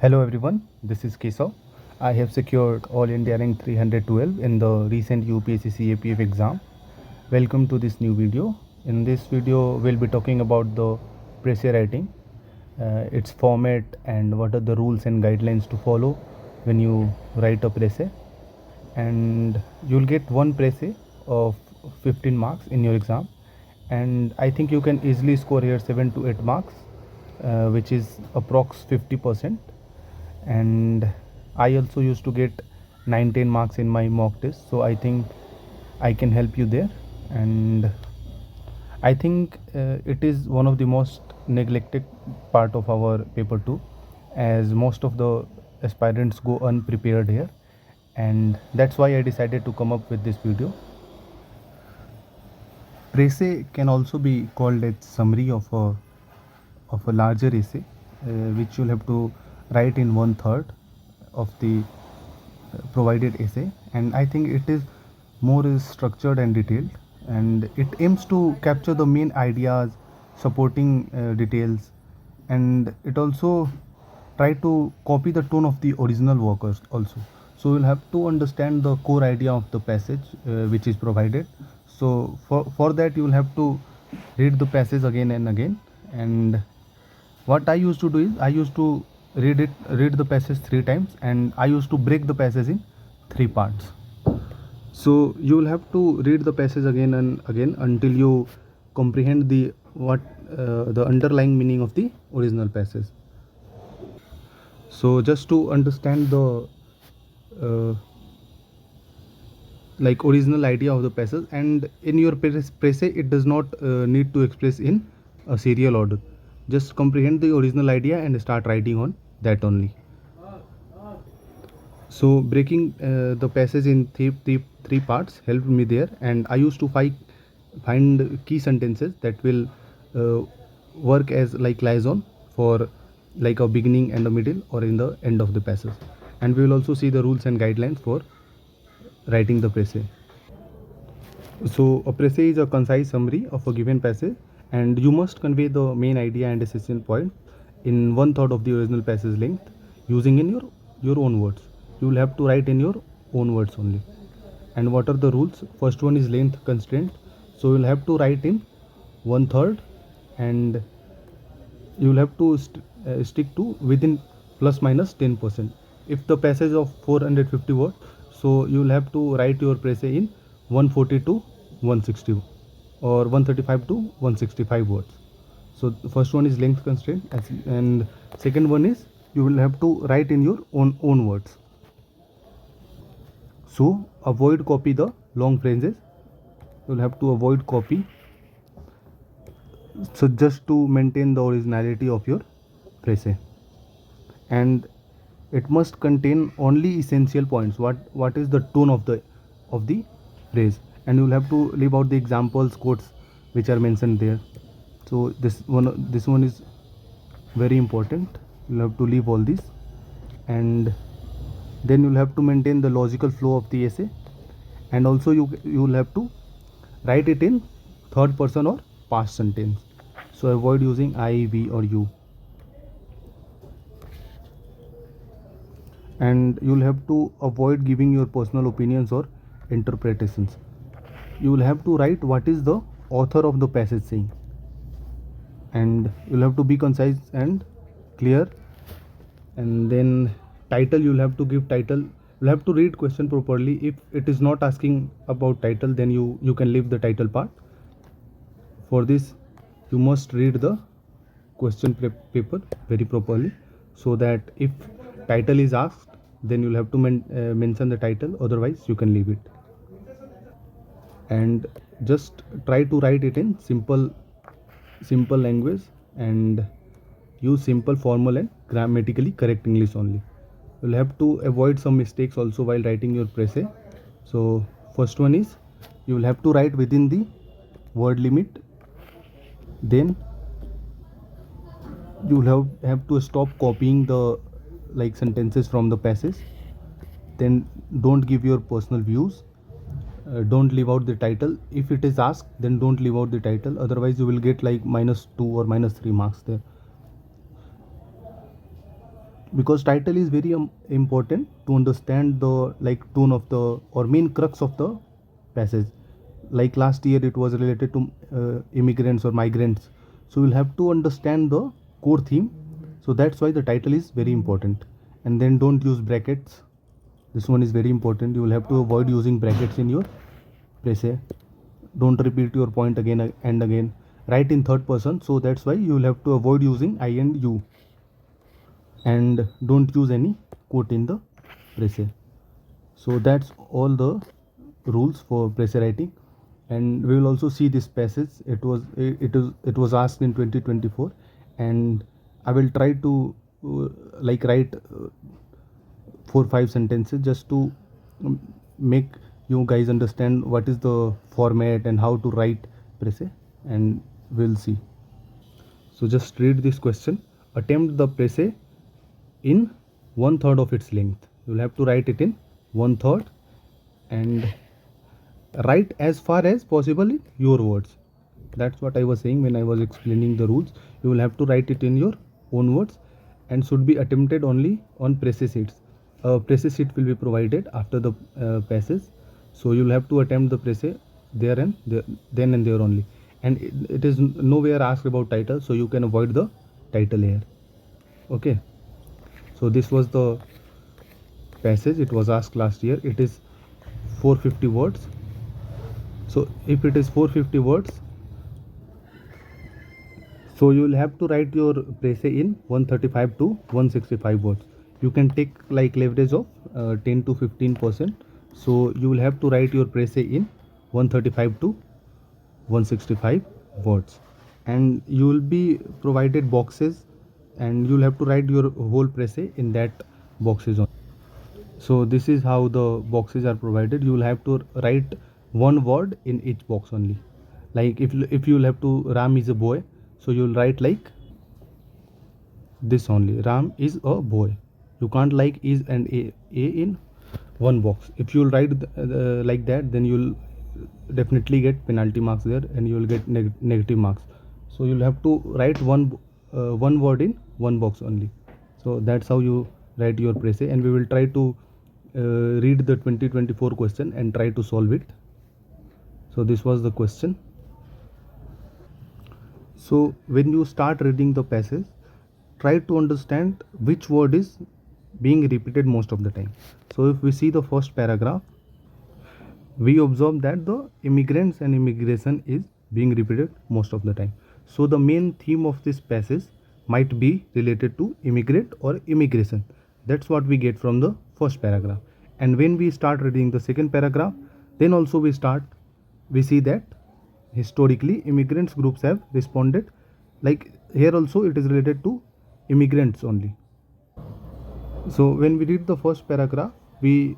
Hello everyone, this is Kesav. I have secured All India Rank 312 in the recent UPSC CAPF exam. Welcome to this new video. In this video, we'll be talking about the Precis writing, its format, and what are the rules and guidelines to follow when you write a Precis. And you'll get one Precis of 15 marks in your exam, and I think you can easily score here 7 to 8 marks, which is approx 50%. And I also used to get 19 marks in my mock test, so I think I can help you there. And I think it is one of the most neglected part of our paper 2, as most of the aspirants go unprepared here, and that's why I decided to come up with this video. Precis can also be called a summary of a larger essay, which you'll have to write in 1/3 of the provided essay. And I think it is more structured and detailed, and it aims to capture the main ideas, supporting details, and it also try to copy the tone of the original workers also. So you'll have to understand the core idea of the passage which is provided. So for that you will have to read the passage again and again. And what I used to do is I used to read the passage 3 times, and I used to break the passage in 3 parts. So you will have to read the passage again and again until you comprehend the underlying meaning of the original passage. So just to understand the uh, original idea of the passage, and in your Precis it does not need to express in a serial order. Just comprehend the original idea and start writing on that only. So breaking the passage in three parts helped me there, and I used to find key sentences that will uh, work as like liaison for like a beginning and a middle or in the end of the passage. And we will also see the rules and guidelines for writing the Precis. So a Precis is a concise summary of a given passage, and you must convey the main idea and essential point in 1/3 of the original passage length using in your own words. You will have to write in your own words only. And what are the rules? First one is length constraint. So you'll have to write in 1/3, and you will have to stick to within plus minus 10%. If the passage of 450 words, so you will have to write your Precis in 140 to 160 or 135 to 165 words. So the first one is length constraint, and second one is you will have to write in your own words. So avoid copy the long phrases. You will have to avoid copy, so just to maintain the originality of your Precis. And it must contain only essential points. What is the tone of the phrase, and you will have to leave out the examples quotes which are mentioned there. So this one is very important. You'll have to leave all this, and then you'll have to maintain the logical flow of the essay. And also you will have to write it in third person or past sentence. So avoid using I, we, or you. And you'll have to avoid giving your personal opinions or interpretations. You will have to write what is the author of the passage saying, and you'll have to be concise and clear. And then title, you'll have to give title. You'll have to read question properly. If it is not asking about title, then you can leave the title part. For this you must read the question paper very properly, so that if title is asked, then you'll have to mention the title, otherwise you can leave it. And just try to write it in simple language, and use simple, formal, and grammatically correct English only. You'll have to avoid some mistakes also while writing your Precis. So first one is you will have to write within the word limit. Then you will have to stop copying the sentences from the passage. Then don't give your personal views. Don't leave out the title. If it is asked, then don't leave out the title, otherwise you will get like -2 or -3 marks there. because title is very important to understand the like tone of the or main crux of the passage. Like last year it was related to immigrants or migrants, so you'll have to understand the core theme. So that's why the title is very important. And then don't use brackets. This one is very important. You will have to avoid using brackets in your pressay. Don't repeat your point again and again. Write in third person, so that's why you will have to avoid using I and you. And don't use any quote in the pressay. So that's all the rules for pressay writing. And we will also see this passage. It was asked in 2024, and I will try to like write 4 5 sentences just to make you guys understand what is the format and how to write pressay, and we'll see. So just read this question. Attempt the pressay in 1/3 of its length. You'll have to write it in 1/3, and write as far as possible in your words. That's what I was saying when I was explaining the rules. You will have to write it in your own words, and should be attempted only on pressay sheets. A pressay sheet will be provided after the passage, so you'll have to attempt the pressay there and there, then and there only. And it is nowhere asked about title, so you can avoid the title here. Okay, so this was the passage. It was asked last year. It is 450 words. So if it is 450 words, so you will have to write your pressay in 135 to 165 words. You can take like leverage of 10 to 15%. So you will have to write your pressay in 135 to 165 words, and you will be provided boxes, and you will have to write your whole pressay in that boxes on. So this is how the boxes are provided. You will have to write one word in each box only. Like if you will have to Ram is a boy, so you will write like this only. Ram is a boy. You can't like is and a in one box. If you will write like that, then you will definitely get penalty marks there, and you will get negative marks. So you'll have to write one word in one box only. So that's how you write your pressay, and we will try to read the 2024 question and try to solve it. So this was the question. So when you start reading the passage, try to understand which word is being repeated most of the time. So if we see the first paragraph, we observe that the immigrants and immigration is being repeated most of the time. So the main theme of this passage might be related to immigrant or immigration. That's what we get from the first paragraph. And when we start reading the second paragraph, then also we see that historically immigrants groups have responded. Like here also it is related to immigrants only. So when we read the first paragraph, we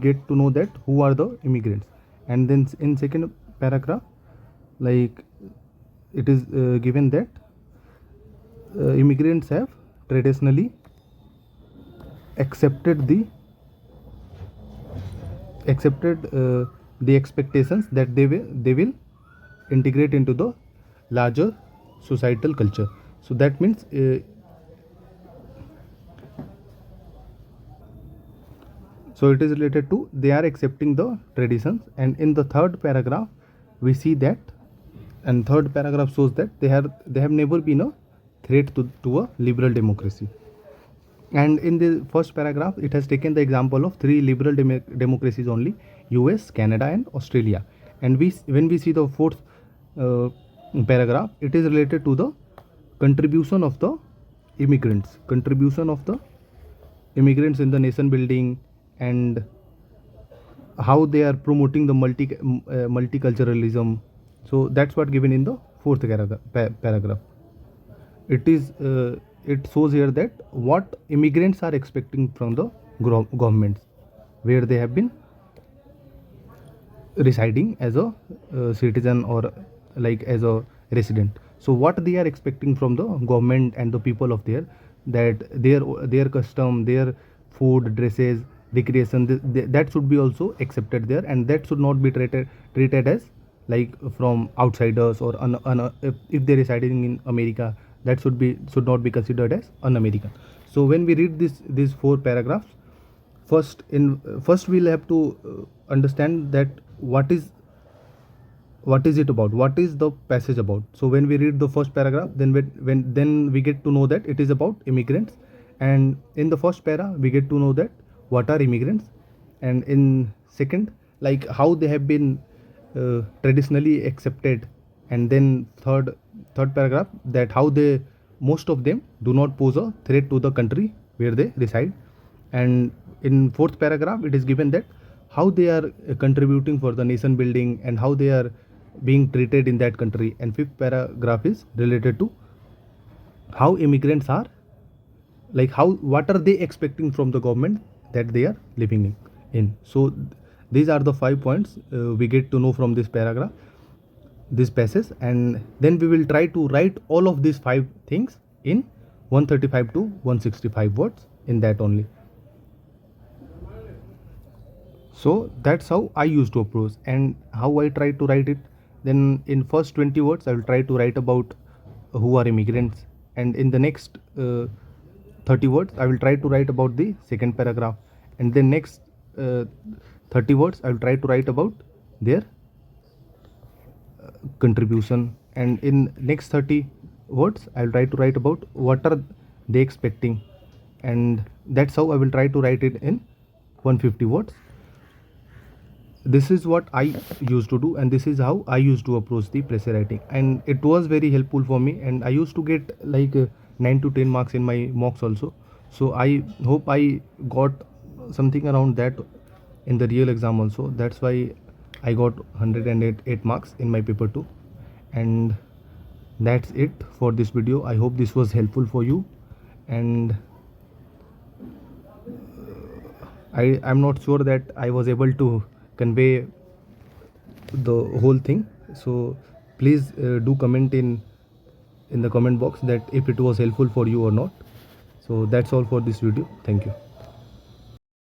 get to know that who are the immigrants, and then in second paragraph, like it is given that immigrants have traditionally accepted the expectations that they will integrate into the larger societal culture. So that means so it is related to they are accepting the traditions. And in the third paragraph, we see that, and third paragraph shows that they have never been a threat to a liberal democracy. And in the first paragraph, it has taken the example of three liberal democracies only: US, Canada, and Australia. And when we see the fourth paragraph, it is related to the contribution of the immigrants in the nation building, and how they are promoting the multiculturalism. So that's what given in the fourth paragraph. It shows here that what immigrants are expecting from the governments where they have been residing as a citizen, or like as a resident. So what they are expecting from the government and the people of there, that their custom, their food, dresses, recreation, that should be also accepted there, and that should not be treated as like from outsiders, or if they're residing in America, that should not be considered as un-American. So when we read these four paragraphs, first we'll have to understand that what is it about, what is the passage about. So when we read the first paragraph, then we get to know that it is about immigrants, and in the first para we get to know that what are immigrants, and in second, like how they have been traditionally accepted, and then third paragraph, that how they, most of them do not pose a threat to the country where they reside, and in fourth paragraph it is given that how they are contributing for the nation building and how they are being treated in that country, and fifth paragraph is related to how immigrants are, like how, what are they expecting from the government that they are living in. So these are the 5 points we get to know from this paragraph, this passage, and then we will try to write all of these 5 things in 135 to 165 words, in that only. So that's how I used to approach, and how I try to write it. Then in first 20 words I will try to write about who are immigrants, and in the next 30 words I will try to write about the second paragraph, and then next 30 words I will try to write about their contribution, and in next 30 words I will try to write about what are they expecting, and that's how I will try to write it in 150 words. This is what I used to do, and this is how I used to approach the essay writing, and it was very helpful for me, and I used to get like 9 to 10 marks in my mocks also. So I hope I got something around that in the real exam also. That's why I got 108 marks in my paper 2. And that's it for this video. I hope this was helpful for you, and I'm not sure that I was able to convey the whole thing. So please do comment in the comment box that if it was helpful for you or not. So that's all for this video. Thank you.